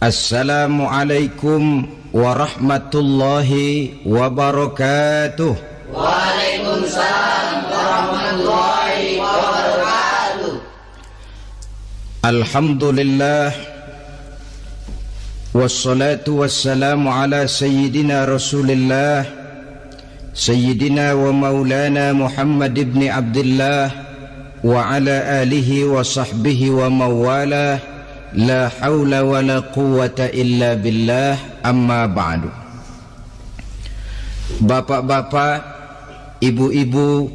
Assalamualaikum warahmatullahi wabarakatuh. Waalaikumsalam warahmatullahi wabarakatuh. Alhamdulillah, wassalatu wassalamu ala sayyidina Rasulillah, sayyidina wa maulana Muhammad ibn Abdullah wa ala alihi wa sahbihi wa mawalah. La haula wa la quwwata illa billah, amma ba'du. Bapak-bapak, ibu-ibu,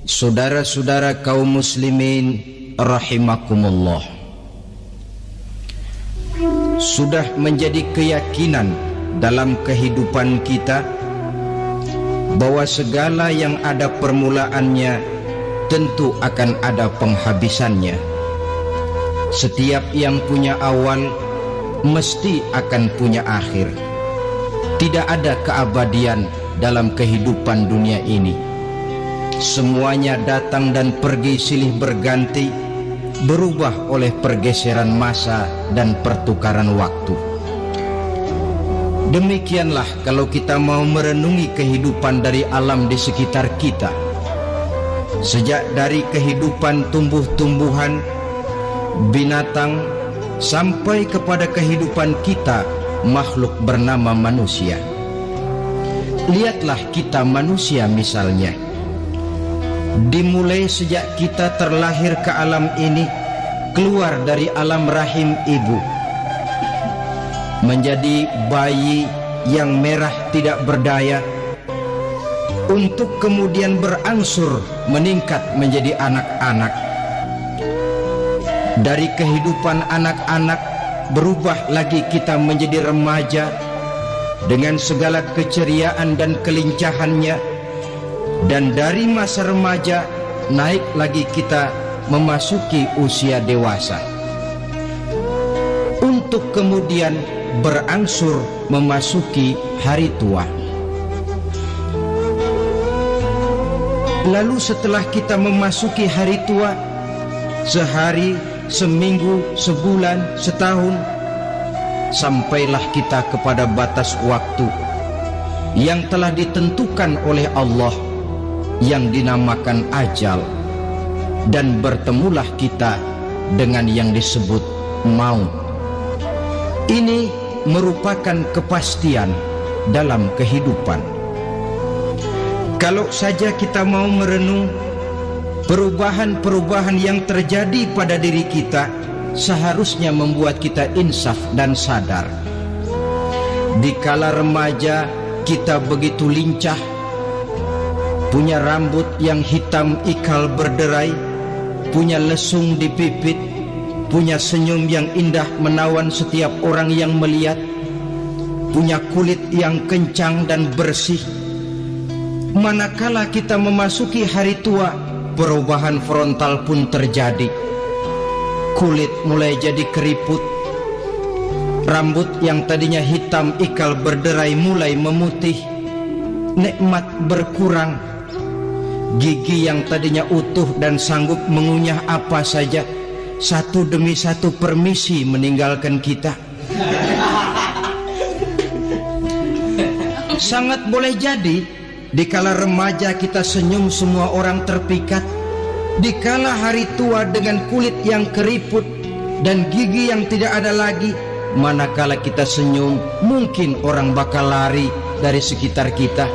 saudara-saudara kaum muslimin rahimakumullah, sudah menjadi keyakinan dalam kehidupan kita bahwa segala yang ada permulaannya tentu akan ada penghabisannya. Setiap yang punya awal mesti akan punya akhir. Tidak ada keabadian dalam kehidupan dunia ini. Semuanya datang dan pergi silih berganti, berubah oleh pergeseran masa dan pertukaran waktu. Demikianlah kalau kita mau merenungi kehidupan dari alam di sekitar kita. Sejak dari kehidupan tumbuh-tumbuhan, binatang, sampai kepada kehidupan kita, makhluk bernama manusia. Lihatlah kita manusia misalnya. Dimulai sejak kita terlahir ke alam ini, keluar dari alam rahim ibu, menjadi bayi yang merah tidak berdaya, untuk kemudian berangsur meningkat menjadi anak-anak. Dari kehidupan anak-anak berubah lagi kita menjadi remaja dengan segala keceriaan dan kelincahannya, dan dari masa remaja naik lagi kita memasuki usia dewasa, untuk kemudian berangsur memasuki hari tua. Lalu setelah kita memasuki hari tua, sehari, seminggu, sebulan, setahun, sampailah kita kepada batas waktu yang telah ditentukan oleh Allah, yang dinamakan ajal, dan bertemulah kita dengan yang disebut maut. Ini merupakan kepastian dalam kehidupan. Kalau saja kita mau merenung perubahan-perubahan yang terjadi pada diri kita, seharusnya membuat kita insaf dan sadar. Dikala remaja kita begitu lincah, punya rambut yang hitam ikal berderai, punya lesung di pipit, punya senyum yang indah menawan setiap orang yang melihat, punya kulit yang kencang dan bersih. Manakala kita memasuki hari tua, perubahan frontal pun terjadi. Kulit mulai jadi keriput, rambut yang tadinya hitam ikal berderai mulai memutih, nikmat berkurang, gigi yang tadinya utuh dan sanggup mengunyah apa saja, satu demi satu permisi meninggalkan kita. Sangat boleh jadi dikala remaja kita senyum semua orang terpikat. Dikala hari tua dengan kulit yang keriput dan gigi yang tidak ada lagi, manakala kita senyum mungkin orang bakal lari dari sekitar kita.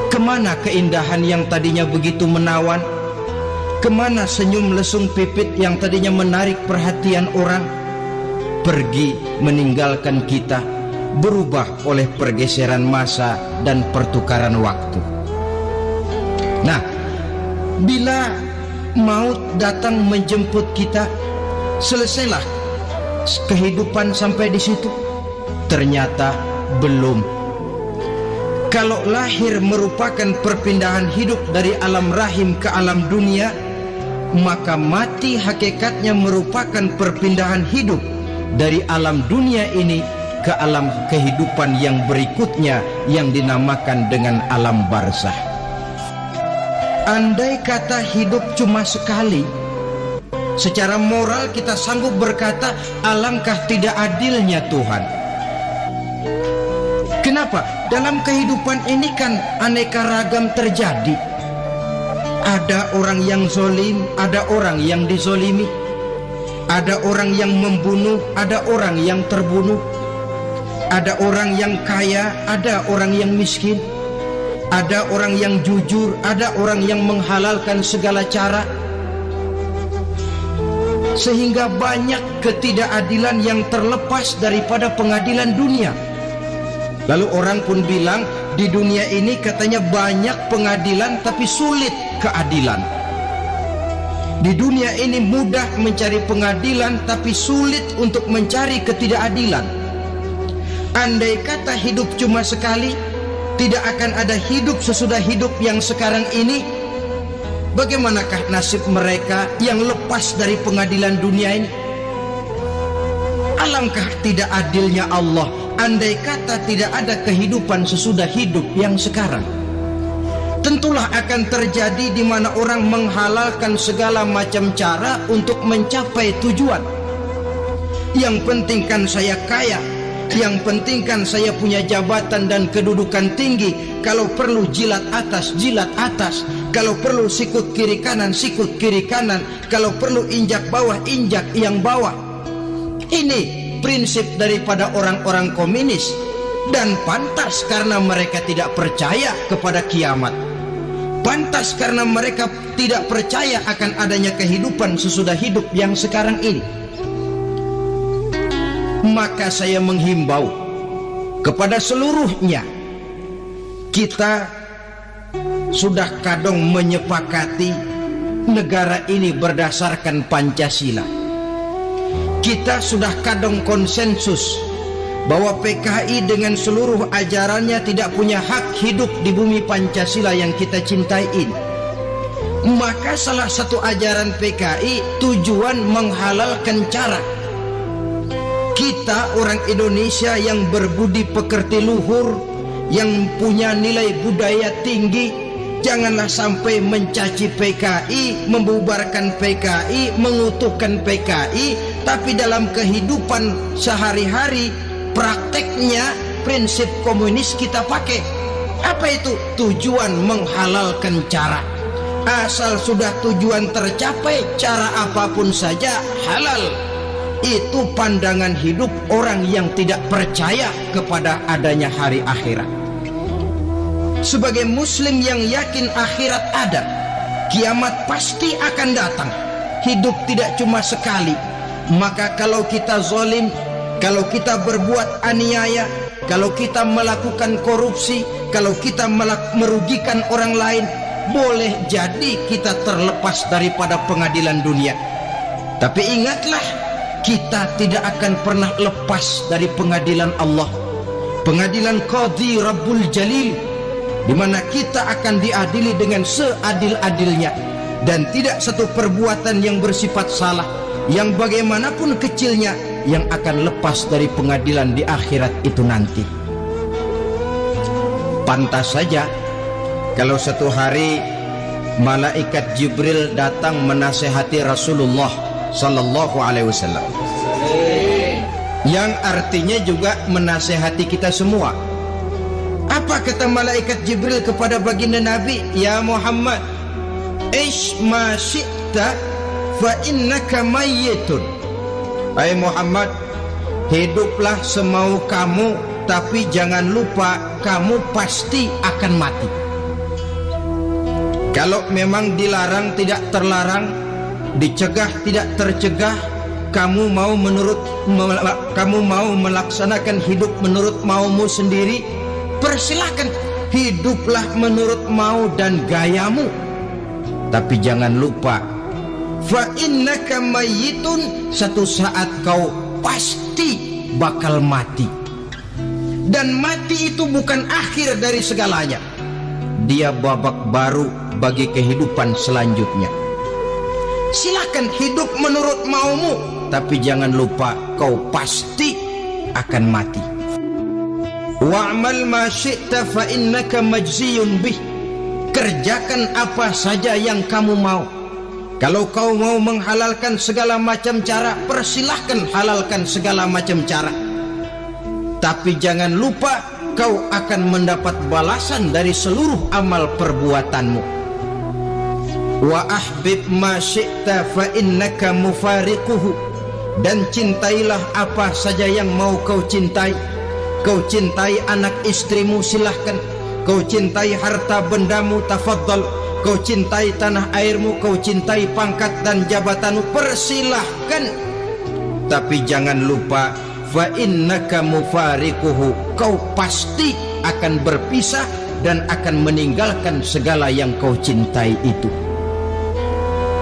Kemana keindahan yang tadinya begitu menawan? Kemana senyum lesung pipit yang tadinya menarik perhatian orang? Pergi meninggalkan kita, berubah oleh pergeseran masa dan pertukaran waktu. Nah, bila maut datang menjemput kita, selesailah kehidupan sampai di situ? Ternyata belum. Kalau lahir merupakan perpindahan hidup dari alam rahim ke alam dunia, maka mati hakikatnya merupakan perpindahan hidup dari alam dunia ini ke alam kehidupan yang berikutnya, yang dinamakan dengan alam barzakh. Andai kata hidup cuma sekali, Secara moral kita sanggup berkata, alangkah tidak adilnya Tuhan. Kenapa? Dalam kehidupan ini kan aneka ragam terjadi. Ada orang yang zolim, ada orang yang dizolimi. Ada orang yang membunuh, ada orang yang terbunuh. Ada orang yang kaya, ada orang yang miskin. Ada orang yang jujur, ada orang yang menghalalkan segala cara. Sehingga banyak ketidakadilan yang terlepas daripada pengadilan dunia. Lalu orang pun bilang, di dunia ini katanya banyak pengadilan tapi sulit keadilan. Di dunia ini mudah mencari pengadilan tapi sulit untuk mencari ketidakadilan. Andai kata hidup cuma sekali, tidak akan ada hidup sesudah hidup yang sekarang ini. Bagaimanakah nasib mereka yang lepas dari pengadilan dunia ini? Alangkah tidak adilnya Allah andai kata tidak ada kehidupan sesudah hidup yang sekarang. Tentulah akan terjadi di mana orang menghalalkan segala macam cara untuk mencapai tujuan. Yang penting kan saya kaya, yang penting kan saya punya jabatan dan kedudukan tinggi. Kalau perlu jilat atas, jilat atas. Kalau perlu sikut kiri kanan, sikut kiri kanan. Kalau perlu injak bawah, injak yang bawah. Ini prinsip daripada orang-orang komunis. Dan pantas karena mereka tidak percaya kepada kiamat. Pantas karena mereka tidak percaya akan adanya kehidupan sesudah hidup yang sekarang ini. Maka saya menghimbau kepada seluruhnya, kita sudah kadung menyepakati negara ini berdasarkan Pancasila. Kita sudah kadung konsensus bahwa PKI dengan seluruh ajarannya tidak punya hak hidup di bumi Pancasila yang kita cintai ini. Maka salah satu ajaran PKI tujuan menghalalkan cara. Kita orang Indonesia yang berbudi pekerti luhur, yang punya nilai budaya tinggi, janganlah sampai mencaci PKI, membubarkan PKI, mengutuhkan PKI, tapi dalam kehidupan sehari-hari prakteknya prinsip komunis kita pakai. Apa itu? Tujuan menghalalkan cara. Asal sudah tujuan tercapai, cara apapun saja halal. Itu pandangan hidup orang yang tidak percaya kepada adanya hari akhirat. Sebagai muslim yang yakin akhirat ada, kiamat pasti akan datang. Hidup tidak cuma sekali. Maka kalau kita zalim, kalau kita berbuat aniaya, kalau kita melakukan korupsi, kalau kita merugikan orang lain, boleh jadi kita terlepas daripada pengadilan dunia. Tapi ingatlah, kita tidak akan pernah lepas dari pengadilan Allah, pengadilan Qadhi Rabbul Jalil, di mana kita akan diadili dengan seadil-adilnya, dan tidak satu perbuatan yang bersifat salah, yang bagaimanapun kecilnya, yang akan lepas dari pengadilan di akhirat itu nanti. Pantas saja kalau satu hari malaikat Jibril datang menasehati Rasulullah Sallallahu Alaihi Wasallam, yang artinya juga menasehati kita semua. Apa kata malaikat Jibril kepada baginda Nabi? Ya Muhammad, ish ma syi'ta fa innaka mayyitun. Hai Muhammad, hiduplah semau kamu, tapi jangan lupa kamu pasti akan mati. Kalau memang dilarang tidak terlarang, dicegah tidak tercegah, kamu mau melaksanakan hidup menurut maumu sendiri, persilahkan, hiduplah menurut mau dan gayamu. Tapi jangan lupa, fa innaka mayyitun, satu saat kau pasti bakal mati. Dan mati itu bukan akhir dari segalanya, dia babak baru bagi kehidupan selanjutnya. Silakan hidup menurut maumu, tapi jangan lupa kau pasti akan mati. Wa'mal ma syi'ta fa innaka majziyun bih. Kerjakan apa saja yang kamu mau, Kalau kau mau menghalalkan segala macam cara, persilahkan halalkan segala macam cara. Tapi jangan lupa kau akan mendapat balasan dari seluruh amal perbuatanmu. Wa ahbib ma syi'ta fa innaka mufariquhu. Dan cintailah apa saja yang mau kau cintai. Kau cintai anak istrimu, silahkan. Kau cintai harta bendamu, tafaddal. Kau cintai tanah airmu, kau cintai pangkat dan jabatanmu, persilahkan. Tapi jangan lupa, fa innaka mufariquhu, kau pasti akan berpisah dan akan meninggalkan segala yang kau cintai itu.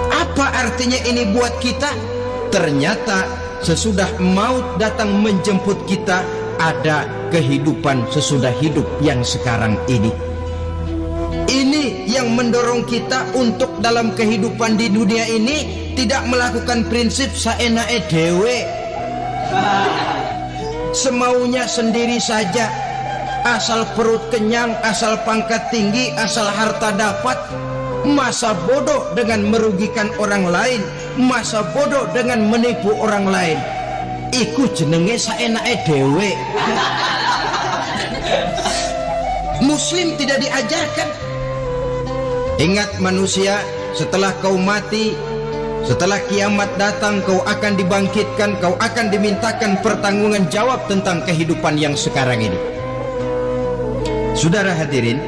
Apa artinya ini buat kita? Ternyata sesudah maut datang menjemput kita, ada kehidupan sesudah hidup yang sekarang ini. Ini yang mendorong kita untuk dalam kehidupan di dunia ini tidak melakukan prinsip saenake dhewe, semaunya sendiri saja, asal perut kenyang, asal pangkat tinggi, asal harta dapat. Masa bodoh dengan merugikan orang lain, masa bodoh dengan menipu orang lain. Iku jenenge saenake dhewe. Muslim tidak diajarkan. Ingat manusia, setelah kau mati, setelah kiamat datang, kau akan dibangkitkan, kau akan dimintakan pertanggungan jawab tentang kehidupan yang sekarang ini. Saudara hadirin,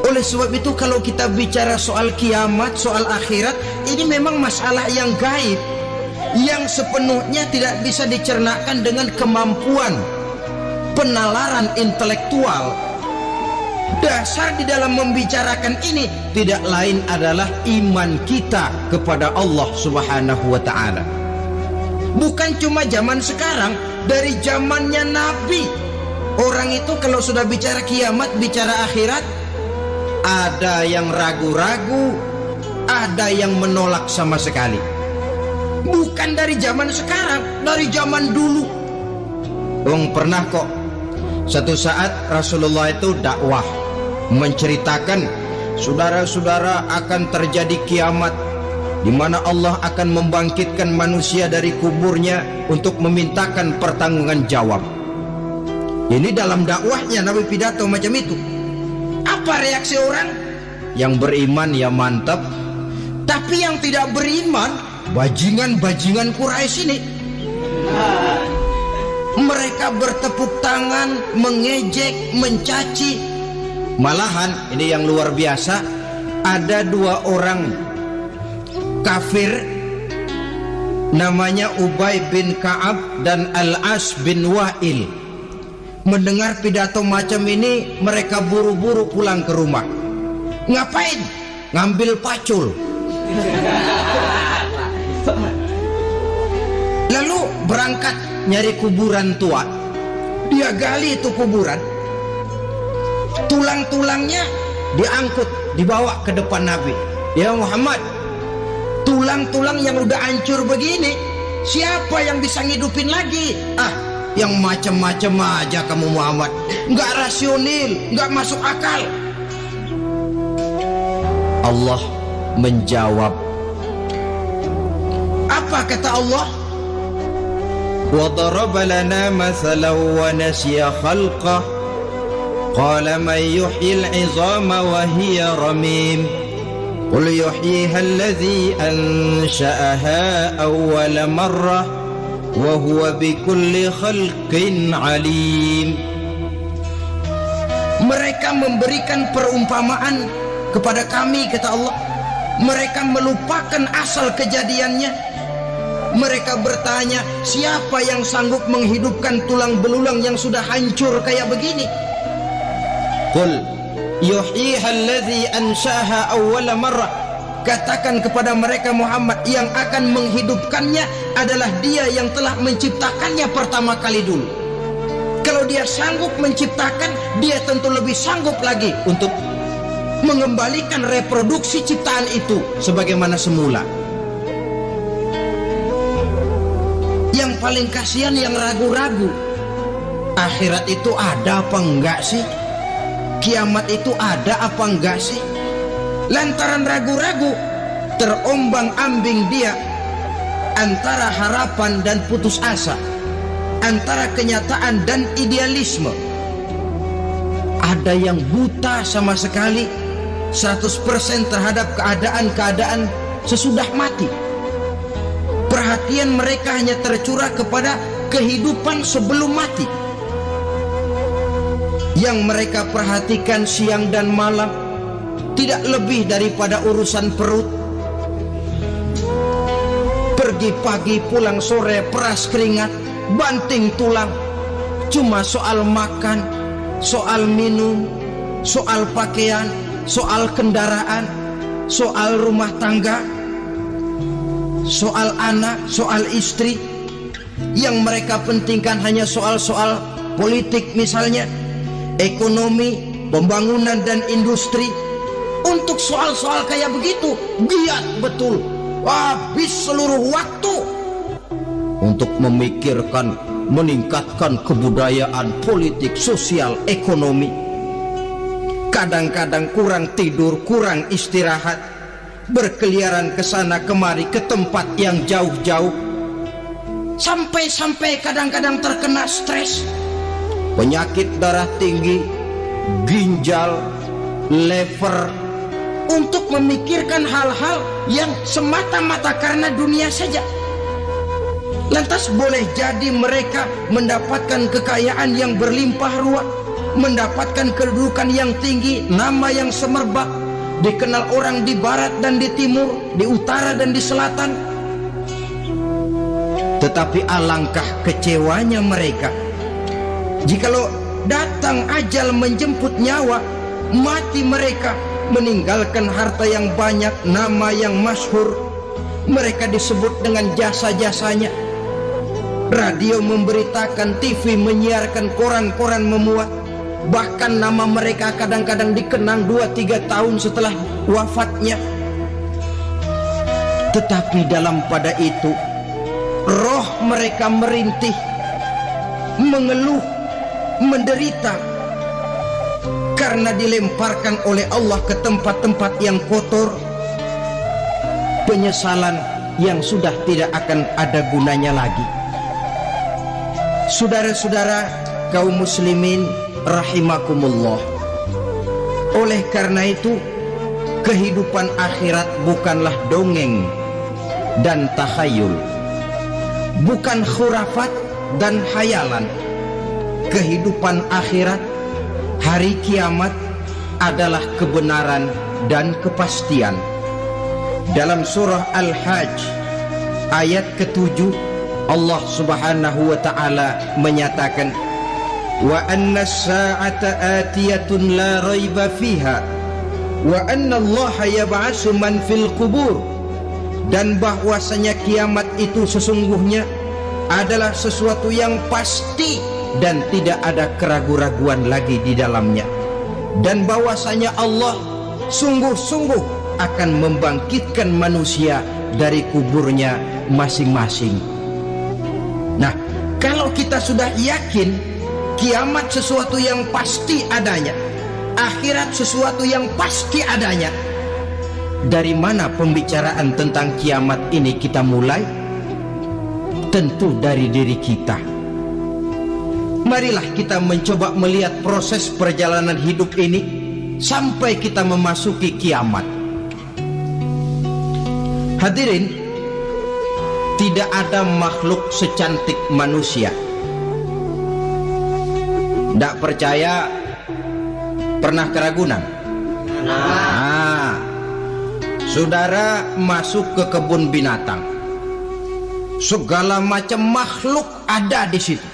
oleh sebab itu kalau kita bicara soal kiamat, soal akhirat, ini memang masalah yang gaib, yang sepenuhnya tidak bisa dicernakan dengan kemampuan penalaran intelektual. Dasar di dalam membicarakan ini tidak lain adalah iman kita kepada Allah Subhanahu wa ta'ala. Bukan cuma zaman sekarang, dari zamannya Nabi, orang itu kalau sudah bicara kiamat, bicara akhirat, ada yang ragu-ragu, ada yang menolak sama sekali. Bukan dari zaman sekarang, dari zaman dulu. Pernah kok satu saat Rasulullah itu dakwah, menceritakan, saudara-saudara, akan terjadi kiamat di mana Allah akan membangkitkan manusia dari kuburnya untuk memintakan pertanggungan jawab. Ini dalam dakwahnya Nabi pidato macam itu. Apa reaksi orang? Yang beriman ya mantap, tapi yang tidak beriman, bajingan-bajingan Quraisy ini, mereka bertepuk tangan, mengejek, mencaci. Malahan ini yang luar biasa, ada dua orang kafir namanya Ubay bin Ka'ab dan Al-As bin Wa'il. Mendengar pidato macam ini, mereka buru-buru pulang ke rumah. Ngapain? Ngambil pacul. Lalu berangkat nyari kuburan tua. Dia gali itu kuburan, tulang-tulangnya diangkut, dibawa ke depan Nabi. Ya Muhammad, tulang-tulang yang udah hancur begini, siapa yang bisa ngidupin lagi? Yang macam-macam aja kamu Muhammad, nggak rasional, nggak masuk akal. Allah menjawab. Apa kata Allah? وَضَرَبَ لَنَا مَثَلًا وَنَسِيَ خَلْقَهُ قَالَ مَنْ يُحْيِي الْعِظَامَ وَهِيَ رَمِيمٌ قُلْ يُحْيِيهَا الَّذِي أَنْشَأَهَا أَوَّلَ مَرَّةٍ وَهُوَ بِكُلِّ خَلْقٍ عَلِيمٌ. Mereka memberikan perumpamaan kepada kami, kata Allah. Mereka melupakan asal kejadiannya. Mereka bertanya, siapa yang sanggup menghidupkan tulang belulang yang sudah hancur kayak begini? Qul yuhyiha alladhi ansha'aha awwala marrah. Katakan kepada mereka Muhammad, yang akan menghidupkannya adalah Dia yang telah menciptakannya pertama kali dulu. Kalau Dia sanggup menciptakan, Dia tentu lebih sanggup lagi untuk mengembalikan reproduksi ciptaan itu sebagaimana semula. Yang paling kasihan yang ragu-ragu. Akhirat itu ada apa enggak sih? Kiamat itu ada apa enggak sih? Lantaran ragu-ragu, terombang-ambing dia antara harapan dan putus asa, antara kenyataan dan idealisme. Ada yang buta sama sekali 100% terhadap keadaan-keadaan sesudah mati. Perhatian mereka hanya tercurah kepada kehidupan sebelum mati. Yang mereka perhatikan siang dan malam tidak lebih daripada urusan perut. Pergi pagi pulang sore, peras keringat, banting tulang. Cuma soal makan, soal minum, soal pakaian, soal kendaraan, soal rumah tangga, soal anak, soal istri. Yang mereka pentingkan hanya soal-soal politik misalnya, ekonomi, pembangunan dan industri. Untuk soal-soal kayak begitu giat betul, habis seluruh waktu untuk memikirkan meningkatkan kebudayaan, politik, sosial, ekonomi. Kadang-kadang kurang tidur, kurang istirahat, berkeliaran ke sana kemari ke tempat yang jauh-jauh, sampai-sampai kadang-kadang terkena stres, penyakit darah tinggi, ginjal, lever, untuk memikirkan hal-hal yang semata-mata karena dunia saja. Lantas boleh jadi mereka mendapatkan kekayaan yang berlimpah ruah, mendapatkan kedudukan yang tinggi, nama yang semerbak, dikenal orang di barat dan di timur, di utara dan di selatan. Tetapi alangkah kecewanya mereka jikalau datang ajal menjemput nyawa, mati mereka meninggalkan harta yang banyak, nama yang masyhur. Mereka disebut dengan jasa-jasanya. Radio memberitakan, TV menyiarkan, koran-koran memuat. Bahkan nama mereka kadang-kadang dikenang 2-3 tahun setelah wafatnya. Tetapi dalam pada itu roh mereka merintih, mengeluh, menderita, karena dilemparkan oleh Allah ke tempat-tempat yang kotor. Penyesalan yang sudah tidak akan ada gunanya lagi. Saudara-saudara kaum muslimin rahimakumullah, oleh karena itu kehidupan akhirat bukanlah dongeng dan takhayul, bukan khurafat dan hayalan. Kehidupan akhirat, hari kiamat adalah kebenaran dan kepastian. Dalam surah Al-Hajj ayat ke-7, Allah Subhanahu wa taala menyatakan, wa anna as-sa'ata atiyatun la raiba fiha wa anna Allah yab'atsu man fil qubur. Dan bahwasanya kiamat itu sesungguhnya adalah sesuatu yang pasti dan tidak ada keraguan-raguan lagi di dalamnya, dan bahwasanya Allah sungguh-sungguh akan membangkitkan manusia dari kuburnya masing-masing. Nah, kalau kita sudah yakin kiamat sesuatu yang pasti adanya, akhirat sesuatu yang pasti adanya, dari mana pembicaraan tentang kiamat ini kita mulai? Tentu dari diri kita. Marilah kita mencoba melihat proses perjalanan hidup ini sampai kita memasuki kiamat. Hadirin, tidak ada makhluk secantik manusia. Tidak percaya? Pernah keragunan? Nah, saudara masuk ke kebun binatang, segala macam makhluk ada di situ.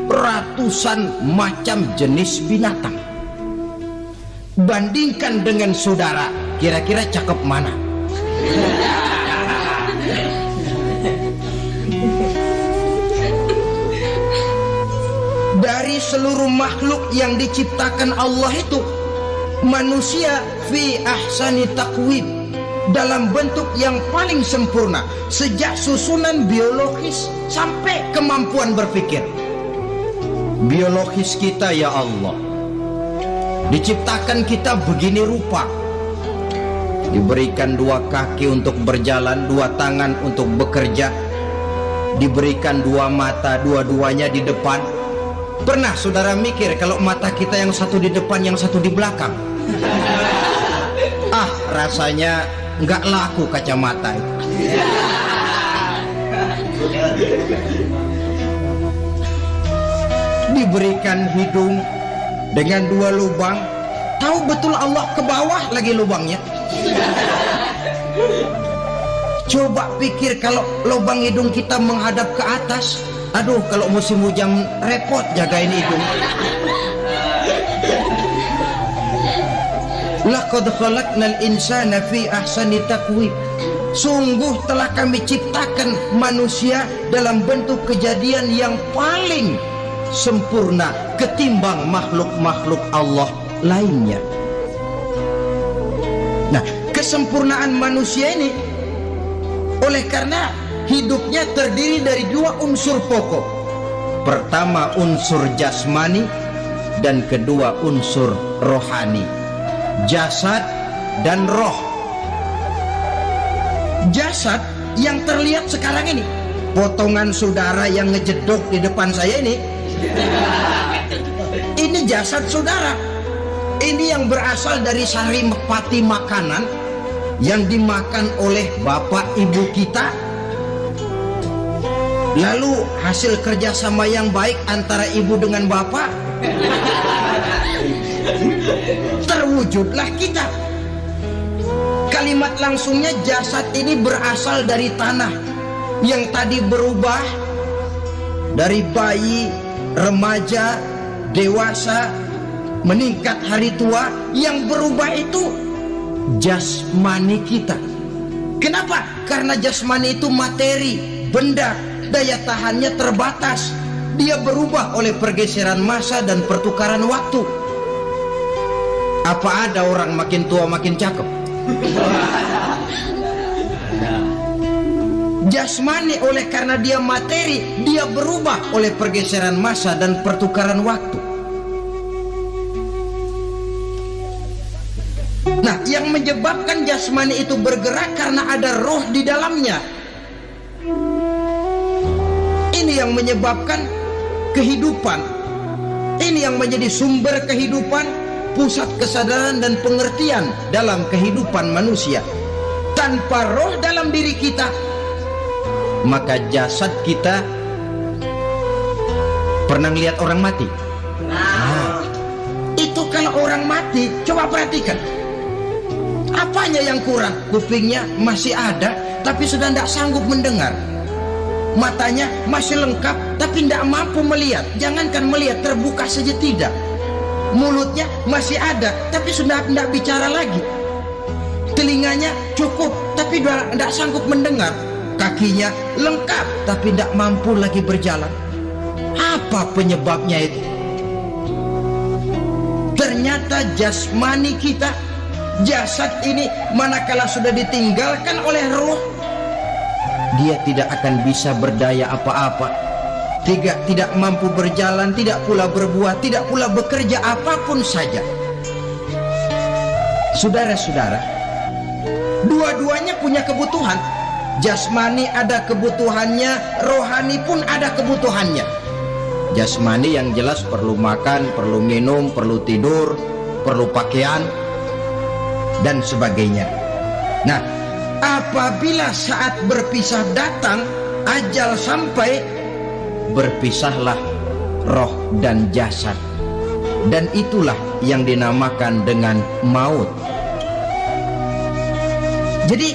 Ratusan macam jenis binatang. Bandingkan dengan saudara, kira-kira cakep mana? Dari seluruh makhluk yang diciptakan Allah itu, manusia fi ahsani taqwim, dalam bentuk yang paling sempurna, sejak susunan biologis sampai kemampuan berpikir. Biologis kita, ya Allah, diciptakan kita begini rupa, diberikan 2 kaki untuk berjalan, 2 tangan untuk bekerja, diberikan 2 mata, dua-duanya di depan. Pernah saudara mikir kalau mata kita yang satu di depan, yang satu di belakang? Rasanya nggak laku kacamata itu. Diberikan hidung dengan 2 lubang, tahu betul Allah ke bawah lagi lubangnya. Coba pikir kalau lubang hidung kita menghadap ke atas. Aduh, kalau musim hujan repot jagain hidung. Laqad khalaqnal insana fi ahsani taqwim. Sungguh telah kami ciptakan manusia dalam bentuk kejadian yang paling sempurna ketimbang makhluk-makhluk Allah lainnya. Nah, kesempurnaan manusia ini oleh karena hidupnya terdiri dari 2 unsur pokok. Pertama unsur jasmani dan kedua unsur rohani. Jasad dan roh. Jasad yang terlihat sekarang ini, potongan saudara yang ngejedok di depan saya ini jasad saudara. Ini yang berasal dari sari mepati makanan yang dimakan oleh bapak ibu kita. Lalu hasil kerjasama yang baik antara ibu dengan bapak, terwujudlah kita. Kalimat langsungnya, jasad ini berasal dari tanah yang tadi berubah dari bayi, remaja, dewasa, meningkat hari tua. Yang berubah itu jasmani kita. Kenapa? Karena jasmani itu materi, benda, daya tahannya terbatas. Dia berubah oleh pergeseran masa dan pertukaran waktu. Apa ada orang makin tua makin cakep? Jasmani oleh karena dia materi, dia berubah oleh pergeseran masa dan pertukaran waktu. Nah, yang menyebabkan jasmani itu bergerak karena ada roh di dalamnya. Ini yang menyebabkan kehidupan. Ini yang menjadi sumber kehidupan, pusat kesadaran dan pengertian dalam kehidupan manusia. Tanpa roh dalam diri kita, maka jasad kita. Pernah lihat orang mati? Nah, itu kalau orang mati, coba perhatikan. Apanya yang kurang? Kupingnya masih ada, tapi sudah tidak sanggup mendengar. Matanya masih lengkap, tapi tidak mampu melihat. Jangankan melihat, terbuka saja tidak. Mulutnya masih ada, tapi sudah tidak bicara lagi. Telinganya cukup, tapi sudah tidak sanggup mendengar. Kakinya lengkap, tapi tidak mampu lagi berjalan. Apa penyebabnya itu? Ternyata jasmani kita, jasad ini, manakala sudah ditinggalkan oleh roh, dia tidak akan bisa berdaya apa-apa. Tidak mampu berjalan, tidak pula berbuat, tidak pula bekerja apapun saja. Saudara-saudara, dua-duanya punya kebutuhan. Jasmani ada kebutuhannya, rohani pun ada kebutuhannya. Jasmani yang jelas perlu makan, perlu minum, perlu tidur, perlu pakaian, dan sebagainya. Nah, apabila saat berpisah datang, ajal sampai, berpisahlah roh dan jasad. Dan itulah yang dinamakan dengan maut. Jadi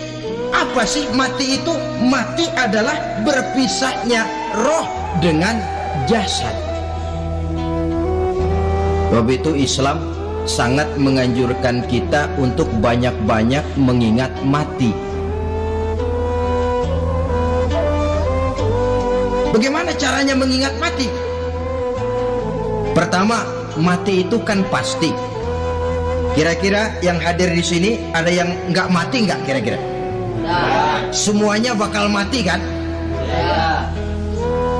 apa sih mati itu? Mati adalah berpisahnya roh dengan jasad. Sebab itu Islam sangat menganjurkan kita untuk banyak-banyak mengingat mati. Bagaimana caranya mengingat mati? Pertama, mati itu kan pasti. Kira-kira yang hadir di sini ada yang nggak mati nggak kira-kira? Ya. Semuanya bakal mati kan? Ya.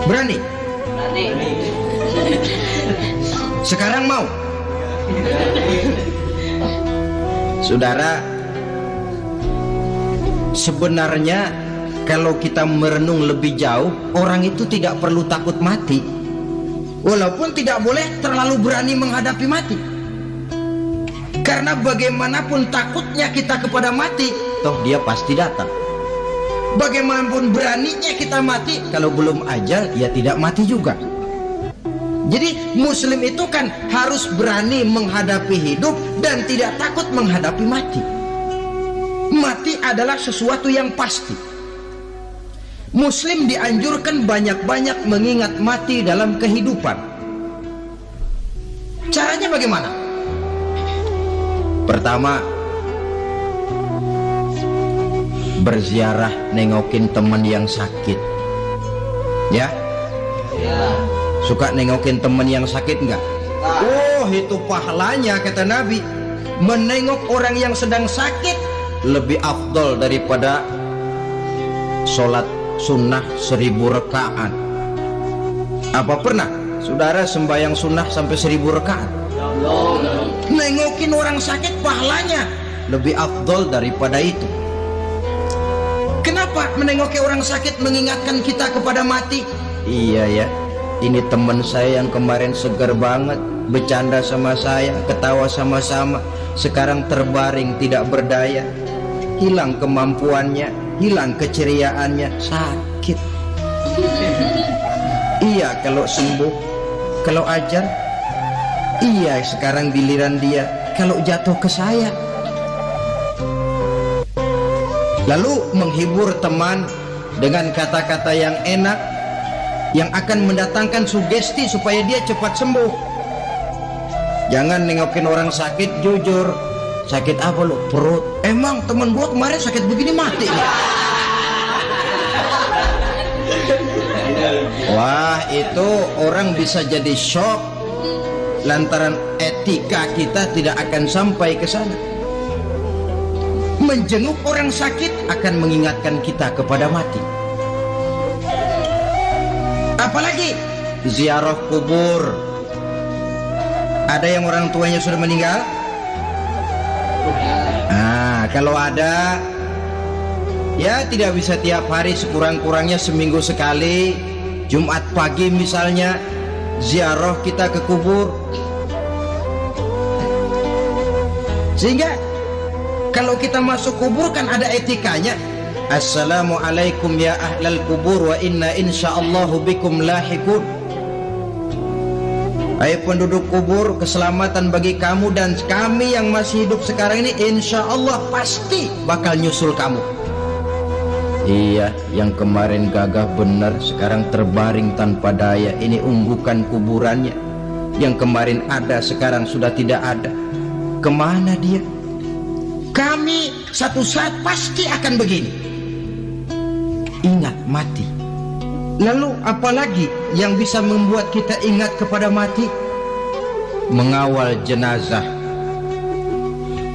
Berani? Berani. Sekarang mau? Saudara, Sebenarnya kalau kita merenung lebih jauh, orang itu tidak perlu takut mati, walaupun tidak boleh terlalu berani menghadapi mati. Karena bagaimanapun takutnya kita kepada mati, toh dia pasti datang. Bagaimanapun beraninya kita mati, kalau belum ajal ya tidak mati juga. Jadi muslim itu kan harus berani menghadapi hidup dan tidak takut menghadapi mati. Mati adalah sesuatu yang pasti. Muslim dianjurkan banyak-banyak mengingat mati dalam kehidupan. Caranya bagaimana? Pertama, berziarah, nengokin teman yang sakit. Ya? Suka nengokin teman yang sakit enggak? Oh, itu pahalanya kata Nabi. Menengok orang yang sedang sakit lebih afdol daripada sholat sunnah 1000 rakaat. Apa pernah saudara sembahyang sunnah sampai 1000 rakaat? Nengokin orang sakit pahalanya lebih afdol daripada itu. Kenapa menengoki orang sakit mengingatkan kita kepada mati? Iya ya, ini teman saya yang kemarin segar banget, bercanda sama saya, ketawa sama-sama, sekarang terbaring tidak berdaya, hilang kemampuannya, hilang keceriaannya, sakit. Iya kalau sembuh, kalau ajar, iya sekarang giliran dia, kalau jatuh ke saya. Lalu menghibur teman dengan kata-kata yang enak, yang akan mendatangkan sugesti supaya dia cepat sembuh. Jangan nengokin orang sakit, jujur, sakit apa lu? Perut. Emang temen gua kemarin sakit begini mati. Wah, itu orang bisa jadi shock lantaran etika kita tidak akan sampai ke sana. Menjenguk orang sakit akan mengingatkan kita kepada mati. Apalagi ziarah kubur. Ada yang orang tuanya sudah meninggal? Nah, kalau ada, ya tidak bisa tiap hari, sekurang-kurangnya seminggu sekali, Jumat pagi misalnya, ziarah kita ke kubur. Sehingga kalau kita masuk kubur kan ada etikanya. Assalamualaikum ya ahlal kubur wa inna insyaallahu bikum lahikun. Hai penduduk kubur, keselamatan bagi kamu dan kami yang masih hidup sekarang ini insyaallah pasti bakal nyusul kamu. Iya, yang kemarin gagah benar sekarang terbaring tanpa daya. Ini unggukan kuburannya. Yang kemarin ada sekarang sudah tidak ada. Kemana dia? Kami satu saat pasti akan begini. Ingat mati. Lalu apalagi yang bisa membuat kita ingat kepada mati? Mengawal jenazah.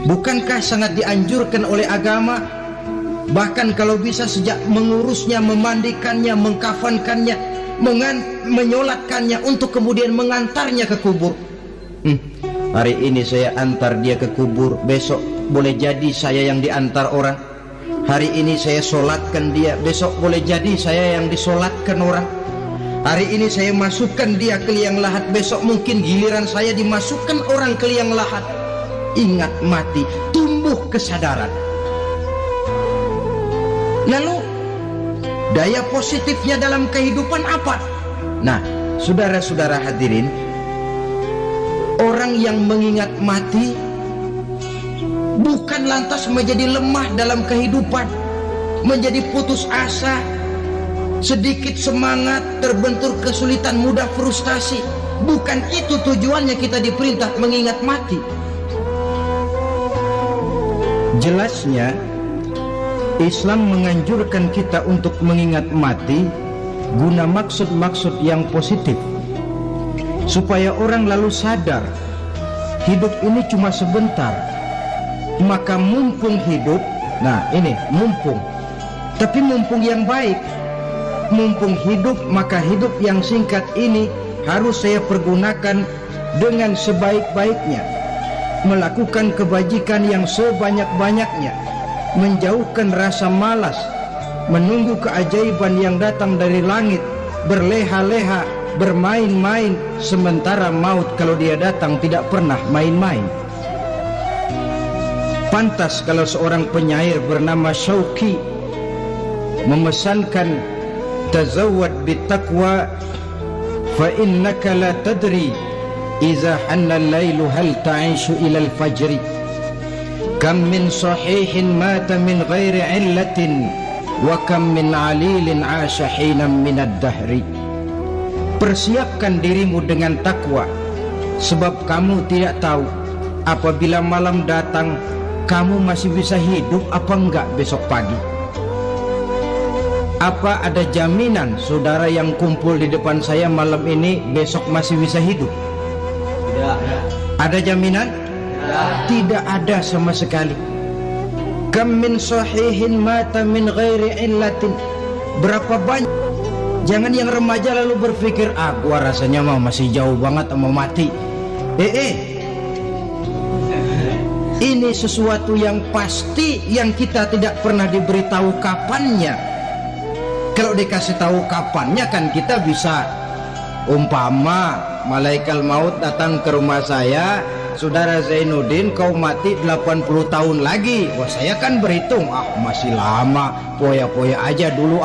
Bukankah sangat dianjurkan oleh agama? Bahkan kalau bisa sejak mengurusnya, memandikannya, mengkafankannya, menyolatkannya untuk kemudian mengantarnya ke kubur. Hari ini saya antar dia ke kubur, besok boleh jadi saya yang diantar orang. Hari ini saya solatkan dia, besok boleh jadi saya yang disolatkan orang. Hari ini saya masukkan dia ke liang lahat, besok mungkin giliran saya dimasukkan orang ke liang lahat. Ingat mati, tumbuh kesadaran. Lalu daya positifnya dalam kehidupan apa? Nah, saudara-saudara hadirin, orang yang mengingat mati bukan lantas menjadi lemah dalam kehidupan, menjadi putus asa, sedikit semangat, terbentur kesulitan, mudah frustasi. Bukan itu tujuannya kita diperintah mengingat mati. Jelasnya Islam menganjurkan kita untuk mengingat mati guna maksud-maksud yang positif, supaya orang lalu sadar hidup ini cuma sebentar. Maka mumpung hidup, nah ini mumpung, tapi mumpung yang baik. Mumpung hidup, maka hidup yang singkat ini harus saya pergunakan dengan sebaik-baiknya, melakukan kebajikan yang sebanyak-banyaknya, menjauhkan rasa malas, menunggu keajaiban yang datang dari langit, berleha-leha, bermain-main, sementara maut kalau dia datang tidak pernah main-main. Pantas kalau seorang penyair bernama Syauqi memesankan, tazawwad bittaqwa fa innaka la tadri iza hanna al-lailu hal ta'ishu ila al-fajri, kam min sahihin mata min ghairi illatin wa kam min alilin 'asha hinan min ad-dahri. Persiapkan dirimu dengan takwa, sebab kamu tidak tahu apabila malam datang kamu masih bisa hidup apa enggak besok pagi. Apa ada jaminan saudara yang kumpul di depan saya malam ini besok masih bisa hidup? Tidak. Ada jaminan? Tidak ada sama sekali. Kam min sahihin mata min ghairi illatin. Berapa banyak. Jangan yang remaja lalu berpikir, gua rasanya mah masih jauh banget mau mati. Ini sesuatu yang pasti yang kita tidak pernah diberitahu kapannya. Kalau dikasih tahu kapannya kan kita bisa, umpama malaikat maut datang ke rumah saya, saudara Zainuddin kau mati 80 tahun lagi. Wah, saya kan berhitung, masih lama, poya-poya aja dulu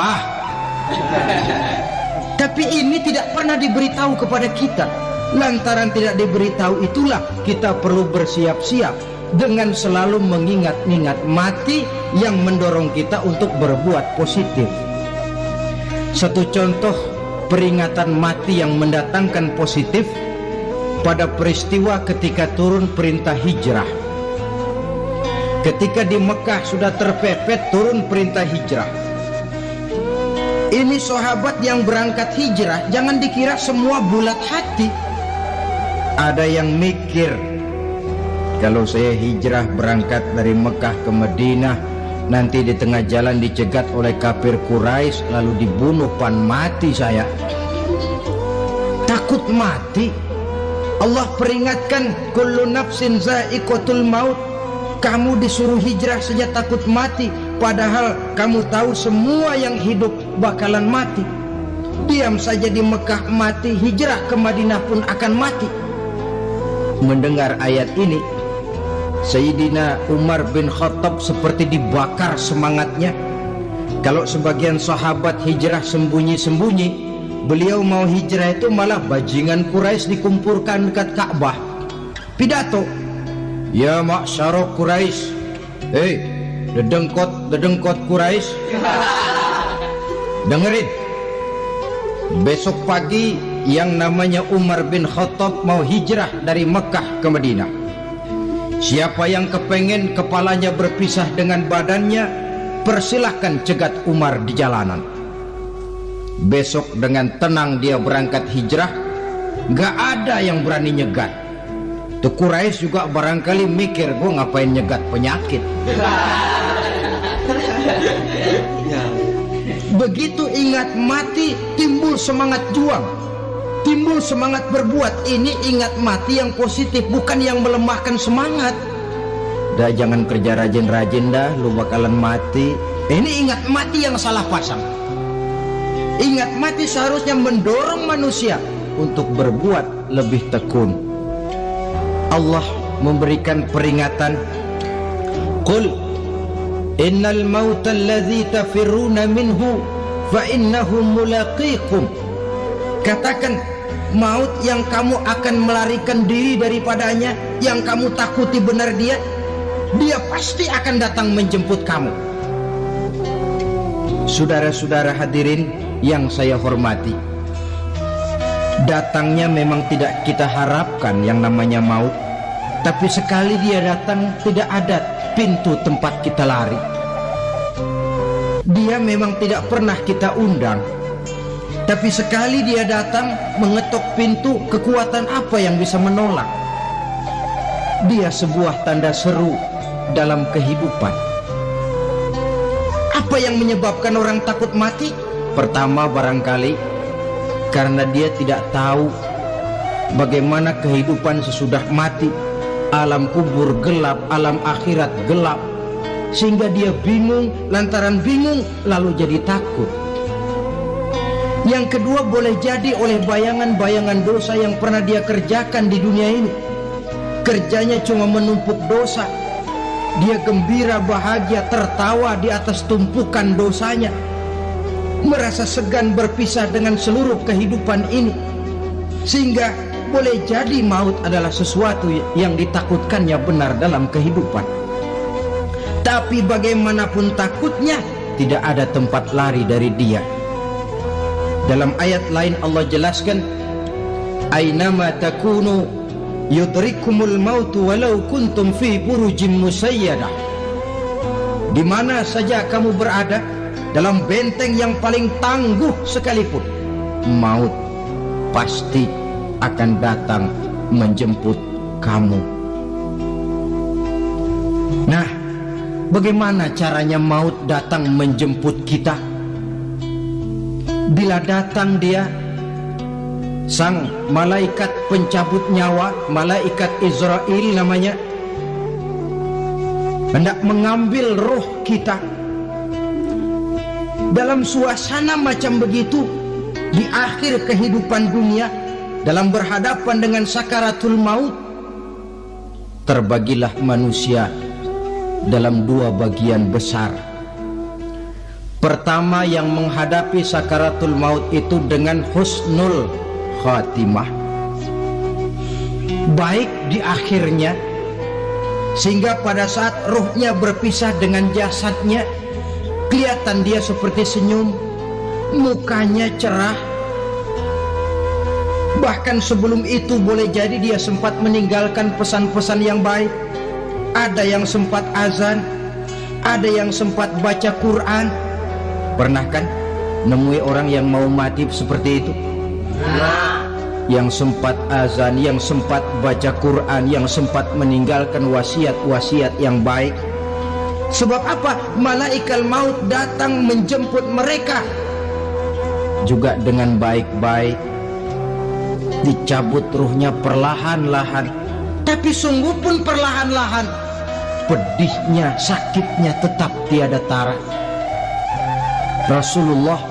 Tapi ini tidak pernah diberitahu kepada kita. Lantaran tidak diberitahu itulah kita perlu bersiap-siap dengan selalu mengingat-ingat mati yang mendorong kita untuk berbuat positif. Satu contoh peringatan mati yang mendatangkan positif pada peristiwa ketika turun perintah hijrah. Ketika di Mekah sudah terpepet turun perintah hijrah. Ini sahabat yang berangkat hijrah, jangan dikira semua bulat hati. Ada yang mikir, kalau saya hijrah berangkat dari Mekah ke Madinah, nanti di tengah jalan dicegat oleh kafir Quraisy lalu dibunuh, mati saya. Takut mati. Allah peringatkan, kullu nafsin za'iqatul maut. Kamu disuruh hijrah saja takut mati, padahal kamu tahu semua yang hidup bakalan mati. Diam saja di Mekah mati, hijrah ke Madinah pun akan mati. Mendengar ayat ini, Sayyidina Umar bin Khattab seperti dibakar semangatnya. Kalau sebagian sahabat hijrah sembunyi-sembunyi, beliau mau hijrah itu malah bajingan Quraisy dikumpulkan dekat Ka'bah. Pidato, ya ma'syara Quraisy, dedengkot Quraisy, dengerin. Besok pagi yang namanya Umar bin Khattab mau hijrah dari Mekah ke Madinah. Siapa yang kepengen kepalanya berpisah dengan badannya, persilahkan cegat Umar di jalanan. Besok dengan tenang dia berangkat hijrah, gak ada yang berani nyegat. Tuh Quraisy juga barangkali mikir, gue ngapain nyegat penyakit. Begitu ingat mati, timbul semangat juang, timbul semangat berbuat. Ini ingat mati yang positif, bukan yang melemahkan semangat. Dah jangan kerja rajin-rajin dah, lu bakalan mati. Ini ingat mati yang salah pasang. Ingat mati seharusnya mendorong manusia untuk berbuat lebih tekun. Allah memberikan peringatan, qul innal mauta alladhi tafirruna minhu fa innahu mulaqikum. Katakan, maut yang kamu akan melarikan diri daripadanya, yang kamu takuti benar dia pasti akan datang menjemput kamu. Saudara-saudara hadirin yang saya hormati, datangnya memang tidak kita harapkan yang namanya maut, tapi sekali dia datang tidak ada pintu tempat kita lari. Dia memang tidak pernah kita undang, tapi sekali dia datang mengetok pintu, kekuatan apa yang bisa menolak? Dia sebuah tanda seru dalam kehidupan. Apa yang menyebabkan orang takut mati? Pertama barangkali karena dia tidak tahu bagaimana kehidupan sesudah mati. Alam kubur gelap, alam akhirat gelap. sehingga dia bingung, lantaran bingung lalu jadi takut. Yang kedua, boleh jadi oleh bayangan-bayangan dosa yang pernah dia kerjakan di dunia ini. Kerjanya cuma menumpuk dosa. Dia gembira, bahagia, tertawa di atas tumpukan dosanya, merasa segan berpisah dengan seluruh kehidupan ini, sehingga boleh jadi maut adalah sesuatu yang ditakutkannya benar dalam kehidupan. Tapi bagaimanapun takutnya, tidak ada tempat lari dari dia. Dalam ayat lain Allah jelaskan, "Ainama takunu yudrikumul mautu walau kuntum fi burujim musayyadah." Di mana saja kamu berada, dalam benteng yang paling tangguh sekalipun, maut pasti akan datang menjemput kamu. Nah, bagaimana caranya maut datang menjemput kita? Bila datang dia, sang malaikat pencabut nyawa, malaikat Israel namanya, hendak mengambil roh kita. Dalam suasana macam begitu, di akhir kehidupan dunia, dalam berhadapan dengan sakaratul maut, terbagilah manusia dalam dua bagian besar. Pertama, yang menghadapi sakaratul maut itu dengan husnul khatimah, baik di akhirnya, sehingga pada saat ruhnya berpisah dengan jasadnya, kelihatan dia seperti senyum, mukanya cerah. Bahkan sebelum itu boleh jadi dia sempat meninggalkan pesan-pesan yang baik. Ada yang sempat azan, ada yang sempat baca Quran. Pernah kan nemui orang yang mau mati seperti itu? Yang sempat azan, yang sempat baca Quran, yang sempat meninggalkan wasiat-wasiat yang baik. Sebab apa? Malaikat maut datang menjemput mereka juga dengan baik-baik. Dicabut ruhnya perlahan-lahan, tapi sungguh pun perlahan-lahan. Pedihnya, sakitnya tetap tiada tara. Rasulullah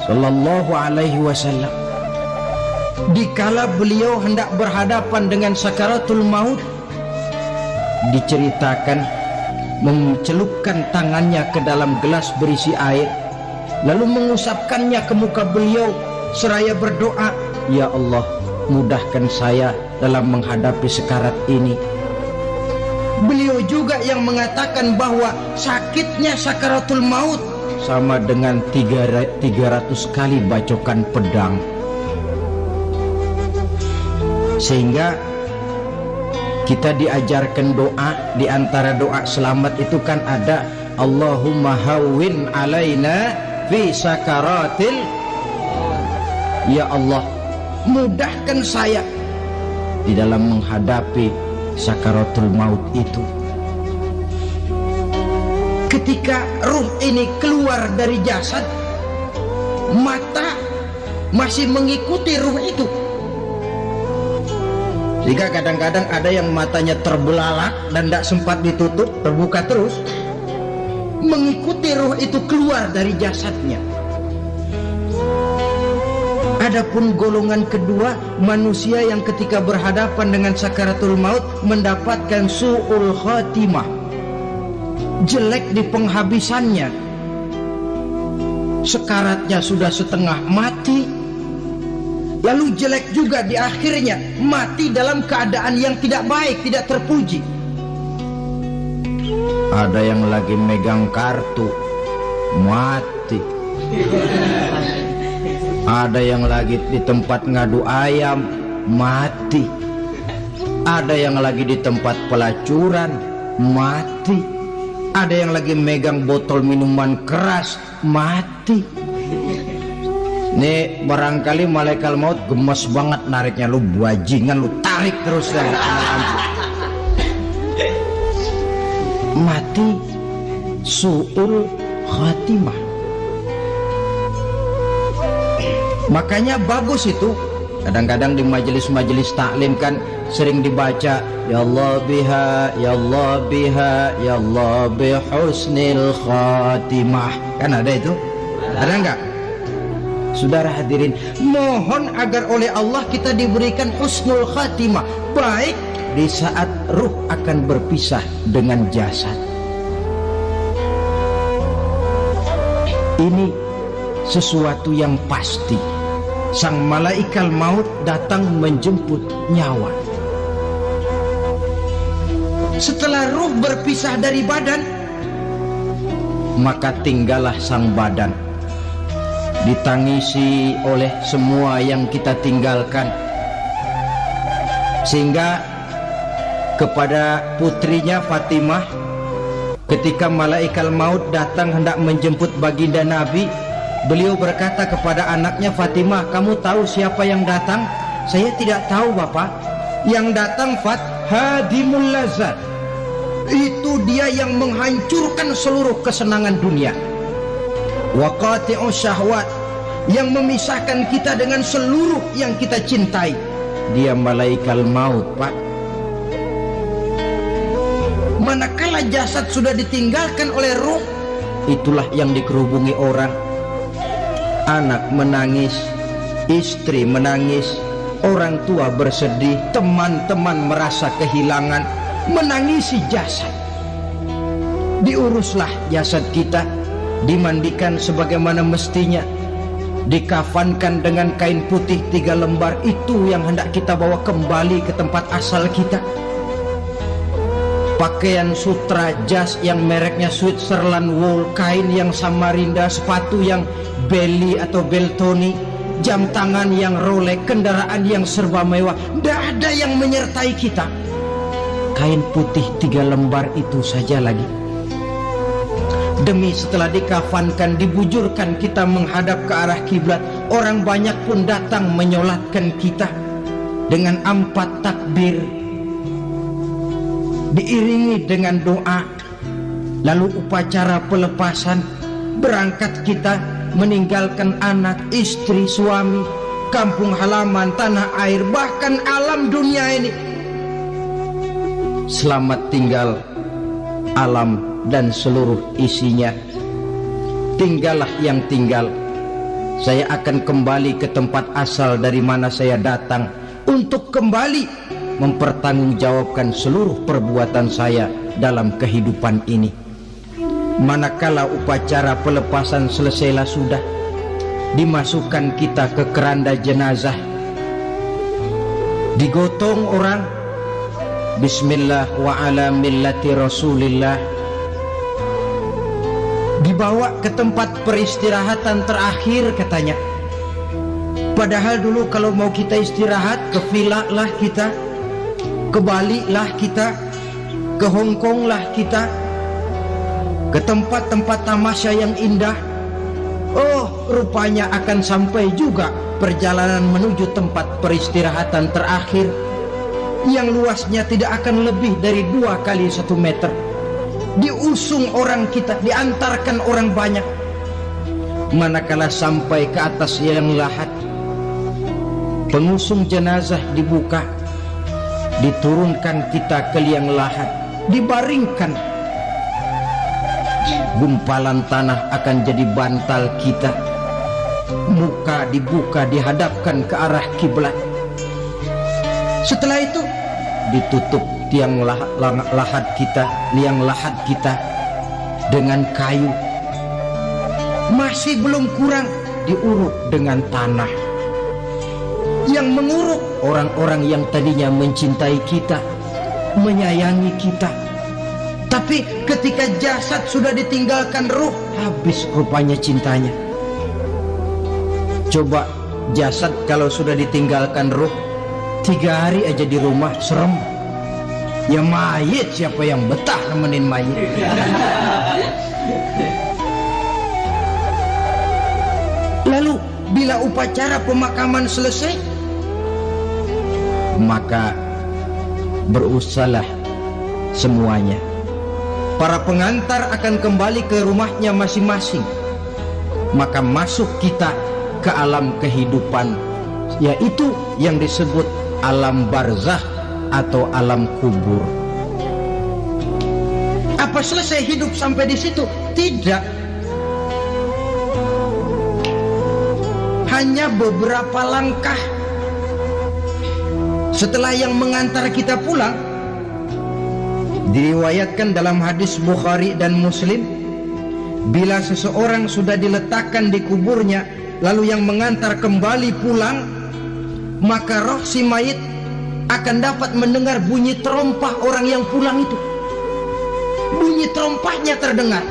Sallallahu Alaihi Wasallam, dikala beliau hendak berhadapan dengan sakaratul maut, diceritakan mencelupkan tangannya ke dalam gelas berisi air, lalu mengusapkannya ke muka beliau seraya berdoa, "Ya Allah, mudahkan saya dalam menghadapi sekarat ini." Beliau juga yang mengatakan bahwa sakitnya sakaratul maut sama dengan 300 kali bacokan pedang. Sehingga kita diajarkan doa. Di antara doa selamat itu kan ada, Allahumma hawwin alaina fi sakaratil. Ya Allah, mudahkan saya di dalam menghadapi sakaratul maut itu. Ketika ruh ini keluar dari jasad, mata masih mengikuti ruh itu. Jika kadang-kadang ada yang matanya terbelalak dan tidak sempat ditutup, terbuka terus, mengikuti ruh itu keluar dari jasadnya. Adapun golongan kedua, manusia yang ketika berhadapan dengan sakaratul maut mendapatkan su'ul khatimah, jelek di penghabisannya. Sekaratnya sudah setengah mati, lalu jelek juga di akhirnya, mati dalam keadaan yang tidak baik, tidak terpuji. Ada yang lagi megang kartu, mati. Ada yang lagi di tempat ngadu ayam, mati. Ada yang lagi di tempat pelacuran, mati. Ada yang lagi megang botol minuman keras, mati. Nih barangkali malaikat maut gemes banget nariknya, lu bajingan, lu tarik terus dan mati su'ul khatimah. Makanya bagus itu kadang-kadang di majelis-majelis taklim kan sering dibaca, ya Allah biha, ya Allah biha, ya Allah bihusnil khatimah. Kan ada itu? Ada enggak? Saudara hadirin, mohon agar oleh Allah kita diberikan husnul khatimah, baik di saat ruh akan berpisah dengan jasad. Ini sesuatu yang pasti. Sang malaikat maut datang menjemput nyawa. Setelah ruh berpisah dari badan, maka tinggallah sang badan, ditangisi oleh semua yang kita tinggalkan, sehingga kepada putrinya Fatimah, ketika malaikat maut datang hendak menjemput baginda Nabi, beliau berkata kepada anaknya, Fatimah, kamu tahu siapa yang datang? Saya tidak tahu, Bapak. Yang datang hadimul lazat, itu dia yang menghancurkan seluruh kesenangan dunia. Waqati'us syahwat, yang memisahkan kita dengan seluruh yang kita cintai. Dia malaikat maut, Pak. Manakala jasad sudah ditinggalkan oleh ruh, itulah yang dikerubungi orang. Anak menangis, istri menangis, orang tua bersedih, teman-teman merasa kehilangan, menangisi jasad. Diuruslah jasad kita, dimandikan sebagaimana mestinya, dikafankan dengan kain putih 3 lembar. Itu yang hendak kita bawa kembali ke tempat asal kita. Pakaian sutra, jas yang mereknya Switzerland wool, kain yang Samarinda, sepatu yang Belly atau Beltoni, jam tangan yang Rolex, kendaraan yang serba mewah, tidak ada yang menyertai kita. Kain putih 3 lembar itu saja lagi. Demi setelah dikafankan, dibujurkan kita menghadap ke arah kiblat. Orang banyak pun datang menyolatkan kita dengan 4 takbir, diiringi dengan doa. Lalu upacara pelepasan, berangkat kita meninggalkan anak, istri, suami, kampung halaman, tanah air, bahkan alam dunia ini. Selamat tinggal alam dan seluruh isinya. Tinggallah yang tinggal. Saya akan kembali ke tempat asal dari mana saya datang, untuk kembali mempertanggungjawabkan seluruh perbuatan saya dalam kehidupan ini. Manakala upacara pelepasan selesailah sudah, dimasukkan kita ke keranda jenazah, digotong orang, bismillah wa ala millati rasulillah, dibawa ke tempat peristirahatan terakhir katanya. Padahal dulu kalau mau kita istirahat, ke villa lah kita, ke Bali lah kita, ke Hong Kong lah kita, ke tempat-tempat tamasya yang indah. Oh, rupanya akan sampai juga perjalanan menuju tempat peristirahatan terakhir, yang luasnya tidak akan lebih dari 2 kali 1 meter. Diusung orang kita, diantarkan orang banyak. Manakala sampai ke atas liang lahat, pengusung jenazah dibuka, diturunkan kita ke liang lahat, dibaringkan. Gumpalan tanah akan jadi bantal kita. Muka dibuka, dihadapkan ke arah kiblat. Setelah itu ditutup tiang lahat kita, liang lahat kita dengan kayu. Masih belum kurang, diuruk dengan tanah. Yang menguruk orang-orang yang tadinya mencintai kita, menyayangi kita. Tapi ketika jasad sudah ditinggalkan ruh, habis rupanya cintanya. Coba jasad kalau sudah ditinggalkan ruh, 3 hari aja di rumah serem. Ya mayit, siapa yang betah nemenin mayit? Lalu bila upacara pemakaman selesai, maka berusahalah semuanya. Para pengantar akan kembali ke rumahnya masing-masing. Maka masuk kita ke alam kehidupan, yaitu yang disebut alam barzakh atau alam kubur. Apa selesai hidup sampai di situ? Tidak. Hanya beberapa langkah setelah yang mengantar kita pulang. Diriwayatkan dalam hadis Bukhari dan Muslim, bila seseorang sudah diletakkan di kuburnya, lalu yang mengantar kembali pulang, maka roh si mayit akan dapat mendengar bunyi terompah orang yang pulang itu. Bunyi terompahnya terdengar.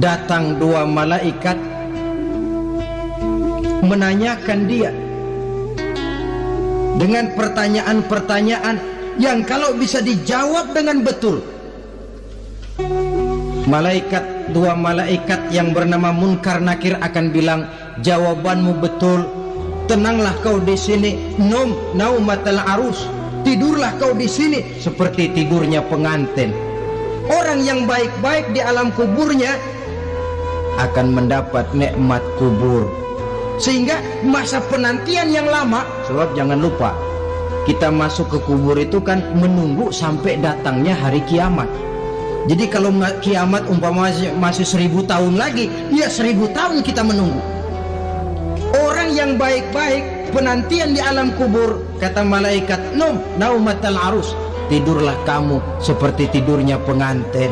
Datang dua malaikat menanyakan dia dengan pertanyaan-pertanyaan yang kalau bisa dijawab dengan betul, dua malaikat yang bernama Munkar Nakir akan bilang, jawabanmu betul, tenanglah kau di sini, naumatal arus, tidurlah kau di sini seperti tidurnya pengantin. Orang yang baik-baik di alam kuburnya akan mendapat nikmat kubur, sehingga masa penantian yang lama. Sebab jangan lupa, kita masuk ke kubur itu kan menunggu sampai datangnya hari kiamat. Jadi kalau kiamat umpama masih 1000 tahun lagi, ya 1000 tahun kita menunggu. Orang yang baik-baik penantian di alam kubur, kata malaikat, naumatal arus, tidurlah kamu seperti tidurnya pengantin.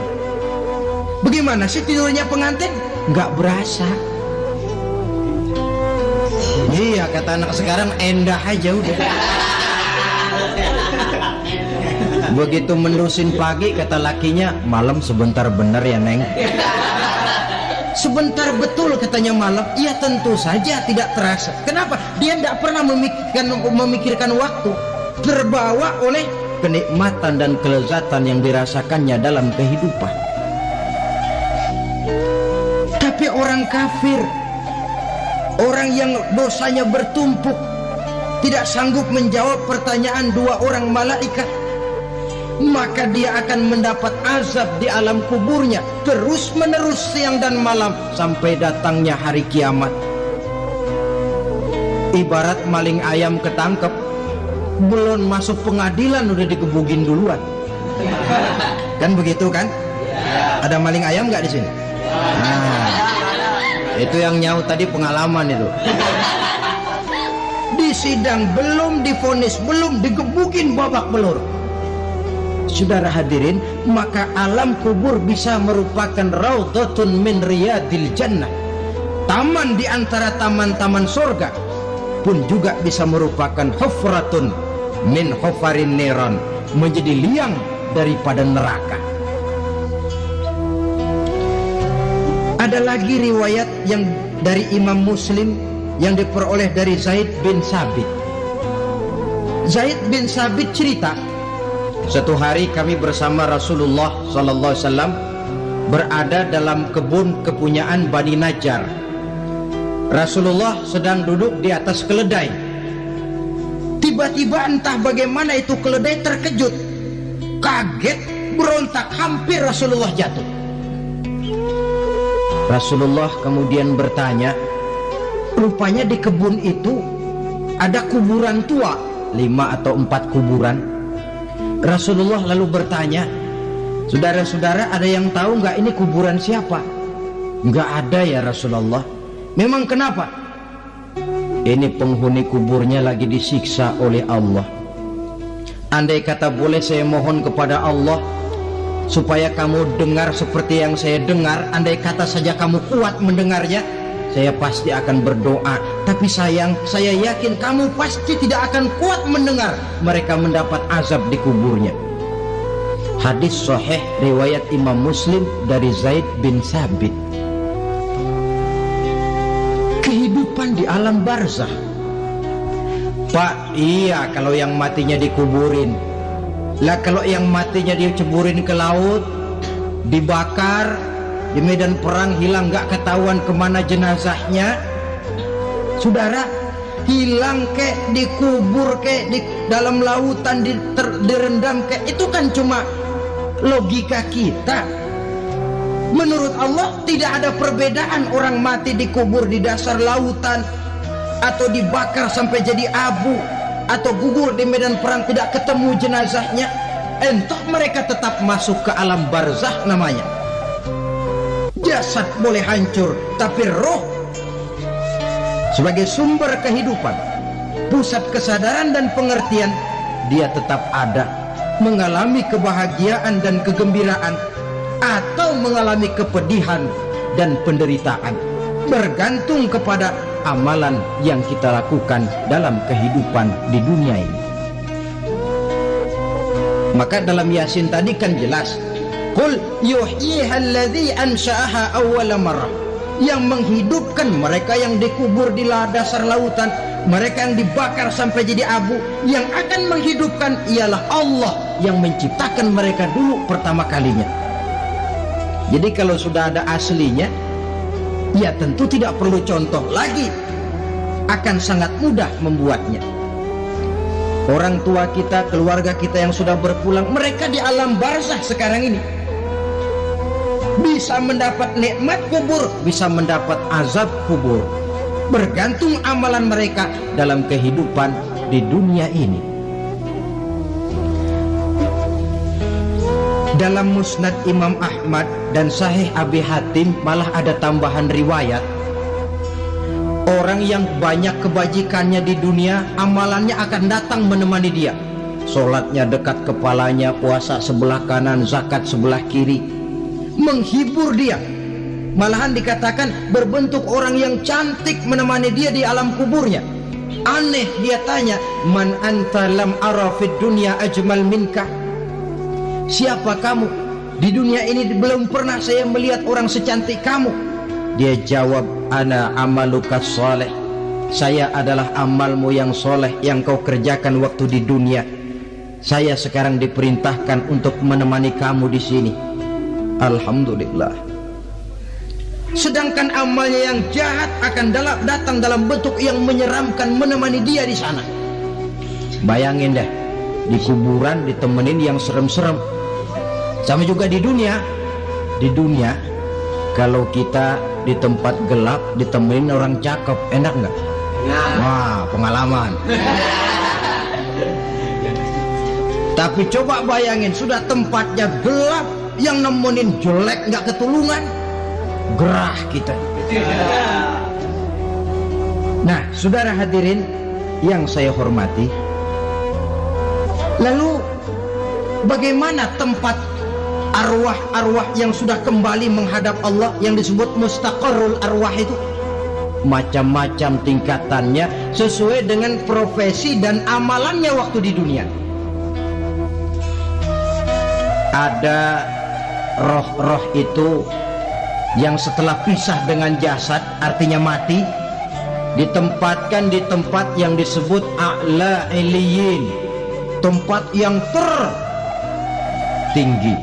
Bagaimana sih tidurnya pengantin? Nggak berasa. Iya, kata anak sekarang, endah aja udah. Begitu menerusin pagi, kata lakinya, malam sebentar bener ya Neng. Sebentar betul katanya malam. Iya tentu saja tidak terasa. Kenapa? Dia tidak pernah memikirkan waktu. Terbawa oleh kenikmatan dan kelezatan yang dirasakannya dalam kehidupan. Tapi orang kafir, orang yang dosanya bertumpuk, tidak sanggup menjawab pertanyaan dua orang malaikat, maka dia akan mendapat azab di alam kuburnya terus menerus siang dan malam sampai datangnya hari kiamat. Ibarat maling ayam ketangkep, belum masuk pengadilan udah digebugin duluan. Kan begitu kan? Ada maling ayam nggak di sini? Nah, itu yang nyaut tadi pengalaman itu. Di sidang belum divonis, belum digebugin babak belur. Saudara hadirin, maka alam kubur bisa merupakan raudhatun min riyadil jannah, taman di antara taman-taman surga, pun juga bisa merupakan hufratun min hufarin niran, menjadi liang daripada neraka. Ada lagi riwayat yang dari Imam Muslim yang diperoleh dari Zaid bin Sabit. Zaid bin Sabit cerita, satu hari kami bersama Rasulullah sallallahu alaihi wasallam berada dalam kebun kepunyaan Bani Najjar. Rasulullah sedang duduk di atas keledai. Tiba-tiba entah bagaimana itu keledai terkejut, kaget, berontak, hampir Rasulullah jatuh. Rasulullah kemudian bertanya, rupanya di kebun itu ada kuburan tua, 5 atau 4 kuburan. Rasulullah lalu bertanya, saudara-saudara ada yang tahu nggak ini kuburan siapa? Nggak ada ya Rasulullah. Memang kenapa? Ini penghuni kuburnya lagi disiksa oleh Allah. Andai kata boleh saya mohon kepada Allah supaya kamu dengar seperti yang saya dengar, andai kata saja kamu kuat mendengarnya, saya pasti akan berdoa. Tapi sayang, saya yakin kamu pasti tidak akan kuat mendengar mereka mendapat azab di kuburnya. Hadis sahih riwayat Imam Muslim dari Zaid bin Sabit. Kehidupan di alam barzah. Pak, iya kalau yang matinya dikuburin. Lah kalau yang matinya diceburin ke laut, dibakar, di medan perang hilang gak ketahuan kemana jenazahnya. Saudara, hilang kek, dikubur kek, di dalam lautan direndam kek, itu kan cuma logika kita. Menurut Allah tidak ada perbedaan orang mati dikubur di dasar lautan, atau dibakar sampai jadi abu, atau gugur di medan perang tidak ketemu jenazahnya, entah mereka tetap masuk ke alam barzakh namanya. Jasad boleh hancur, tapi roh sebagai sumber kehidupan, pusat kesadaran dan pengertian, dia tetap ada, mengalami kebahagiaan dan kegembiraan atau mengalami kepedihan dan penderitaan, bergantung kepada amalan yang kita lakukan dalam kehidupan di dunia ini. Maka dalam Yasin tadi kan jelas, qul yuhyiha alladzi ansha'aha awwala marrah, yang menghidupkan mereka yang dikubur di dasar lautan, mereka yang dibakar sampai jadi abu, yang akan menghidupkan ialah Allah yang menciptakan mereka dulu pertama kalinya. Jadi kalau sudah ada aslinya, ya tentu tidak perlu contoh lagi, akan sangat mudah membuatnya. Orang tua kita, keluarga kita yang sudah berpulang, mereka di alam barzakh sekarang ini bisa mendapat nikmat kubur, bisa mendapat azab kubur, bergantung amalan mereka dalam kehidupan di dunia ini. Dalam Musnad Imam Ahmad dan Sahih Abi Hatim malah ada tambahan riwayat, orang yang banyak kebajikannya di dunia, amalannya akan datang menemani dia. Sholatnya dekat kepalanya, puasa sebelah kanan, zakat sebelah kiri, menghibur dia. Malahan dikatakan berbentuk orang yang cantik menemani dia di alam kuburnya. Aneh, dia tanya, man anta lam ara fid dunya ajmal minka, siapa kamu? Di dunia ini belum pernah saya melihat orang secantik kamu. Dia jawab, ana amaluka soleh, saya adalah amalmu yang soleh yang kau kerjakan waktu di dunia. Saya sekarang diperintahkan untuk menemani kamu di sini. Alhamdulillah. Sedangkan amalnya yang jahat akan datang dalam bentuk yang menyeramkan menemani dia di sana. Bayangin dah, di kuburan ditemenin yang serem-serem. Sama juga di dunia. Di dunia, kalau kita di tempat gelap ditemenin orang cakep, enak nggak? Wah, pengalaman. Tapi coba bayangin, sudah tempatnya gelap, yang nemenin jelek nggak ketulungan, gerah kita. Nah, saudara hadirin yang saya hormati, lalu bagaimana tempat arwah-arwah yang sudah kembali menghadap Allah yang disebut mustaqarrul arwah itu? Macam-macam tingkatannya sesuai dengan profesi dan amalannya waktu di dunia. Ada roh-roh itu yang setelah pisah dengan jasad, artinya mati, ditempatkan di tempat yang disebut a'la iliyin, tempat yang tertinggi.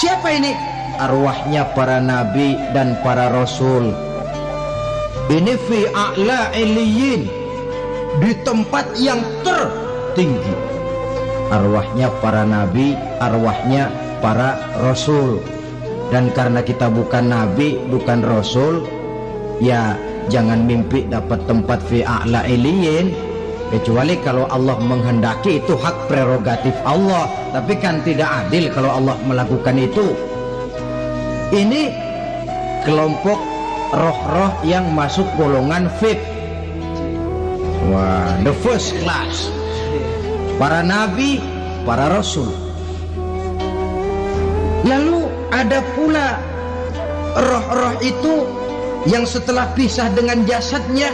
Siapa ini? Arwahnya para nabi dan para rasul. Ini fi a'la iliyin, di tempat yang tertinggi. Arwahnya para nabi, arwahnya para rasul. Dan karena kita bukan nabi, bukan rasul, ya jangan mimpi dapat tempat fi a'la iliyin, kecuali kalau Allah menghendaki. Itu hak prerogatif Allah, tapi kan tidak adil kalau Allah melakukan itu. Ini kelompok roh-roh yang masuk golongan VIP. Wah, the first class. Para nabi, para rasul. Lalu ada pula roh-roh itu yang setelah pisah dengan jasadnya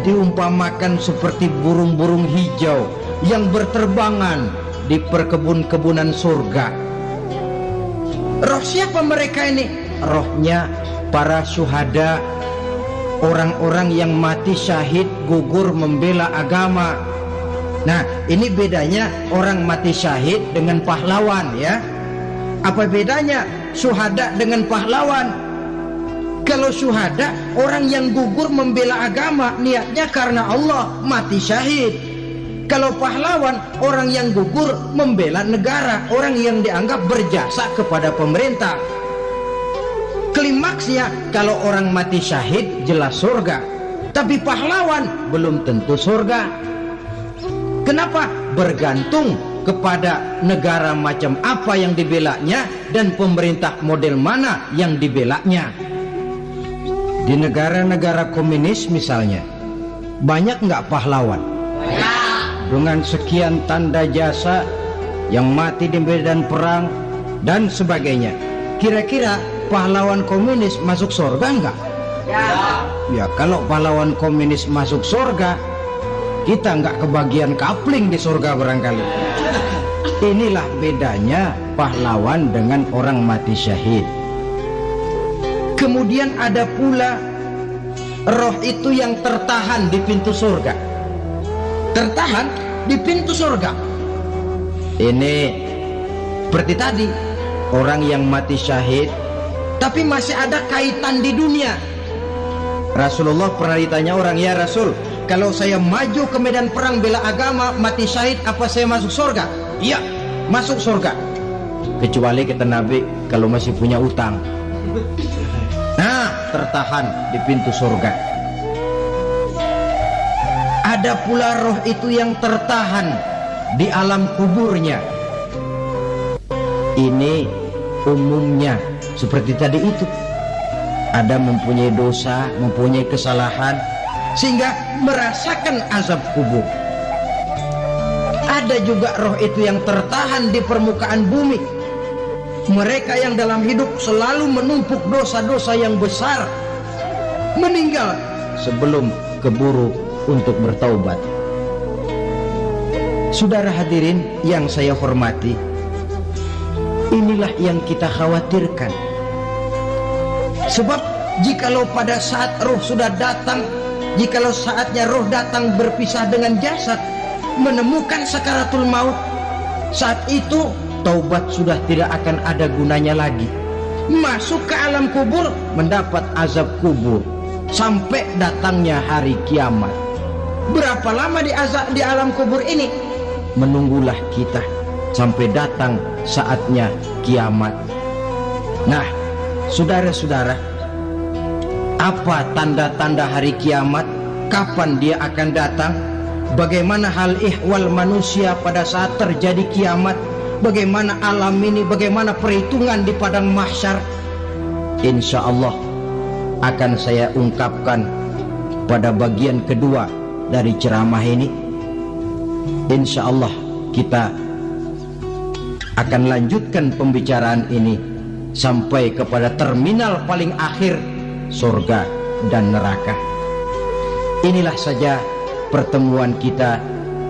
diumpamakan seperti burung-burung hijau yang berterbangan di perkebun-kebunan surga. Roh siapa mereka ini? Rohnya para syuhada, orang-orang yang mati syahid gugur membela agama. Nah, ini bedanya orang mati syahid dengan pahlawan, ya. Apa bedanya syuhada dengan pahlawan? Kalau syuhada, orang yang gugur membela agama, niatnya karena Allah, mati syahid. Kalau pahlawan, orang yang gugur membela negara, orang yang dianggap berjasa kepada pemerintah. Klimaksnya, kalau orang mati syahid jelas surga, tapi pahlawan belum tentu surga. Kenapa? Bergantung kepada negara macam apa yang dibelanya dan pemerintah model mana yang dibelanya. Di negara-negara komunis misalnya, banyak nggak pahlawan? Banyak. Dengan sekian tanda jasa yang mati di medan perang dan sebagainya. Kira-kira pahlawan komunis masuk surga enggak? Ya. Ya, kalau pahlawan komunis masuk surga, kita enggak kebagian kapling di surga barangkali. Inilah bedanya pahlawan dengan orang mati syahid. Kemudian ada pula roh itu yang tertahan di pintu surga. Tertahan di pintu surga. Ini seperti tadi, orang yang mati syahid tapi masih ada kaitan di dunia. Rasulullah pernah ditanya orang, ya Rasul, kalau saya maju ke medan perang bela agama, mati syahid, apa saya masuk surga? Iya, masuk surga. Kecuali kata Nabi, kalau masih punya utang. Nah, tertahan di pintu surga. Ada pula roh itu yang tertahan di alam kuburnya. Ini umumnya seperti tadi itu. Ada mempunyai dosa, mempunyai kesalahan, sehingga merasakan azab kubur. Ada juga roh itu yang tertahan di permukaan bumi. Mereka yang dalam hidup selalu menumpuk dosa-dosa yang besar, meninggal sebelum keburu untuk bertaubat. Saudara hadirin yang saya hormati, inilah yang kita khawatirkan. Sebab jikalau pada saat roh sudah datang, jikalau saatnya roh datang berpisah dengan jasad, menemukan sakaratul maut, saat itu taubat sudah tidak akan ada gunanya lagi. Masuk ke alam kubur, mendapat azab kubur sampai datangnya hari kiamat. Berapa lama di alam kubur ini? Menunggulah kita sampai datang saatnya kiamat. Nah, saudara-saudara, apa tanda-tanda hari kiamat? Kapan dia akan datang? Bagaimana hal ihwal manusia pada saat terjadi kiamat? Bagaimana alam ini, bagaimana perhitungan di padang mahsyar? Insya Allah akan saya ungkapkan pada bagian kedua dari ceramah ini. Insya Allah kita akan lanjutkan pembicaraan ini sampai kepada terminal paling akhir, surga dan neraka. Inilah saja pertemuan kita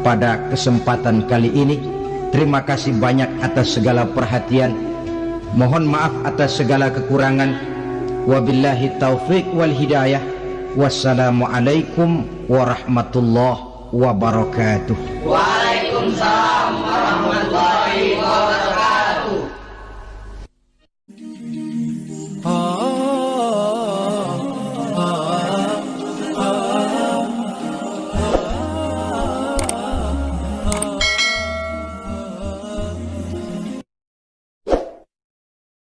pada kesempatan kali ini. Terima kasih banyak atas segala perhatian. Mohon maaf atas segala kekurangan. Wabillahi taufiq wal hidayah. Wassalamualaikum warahmatullahi wabarakatuh. Waalaikumsalam warahmatullahi wabarakatuh.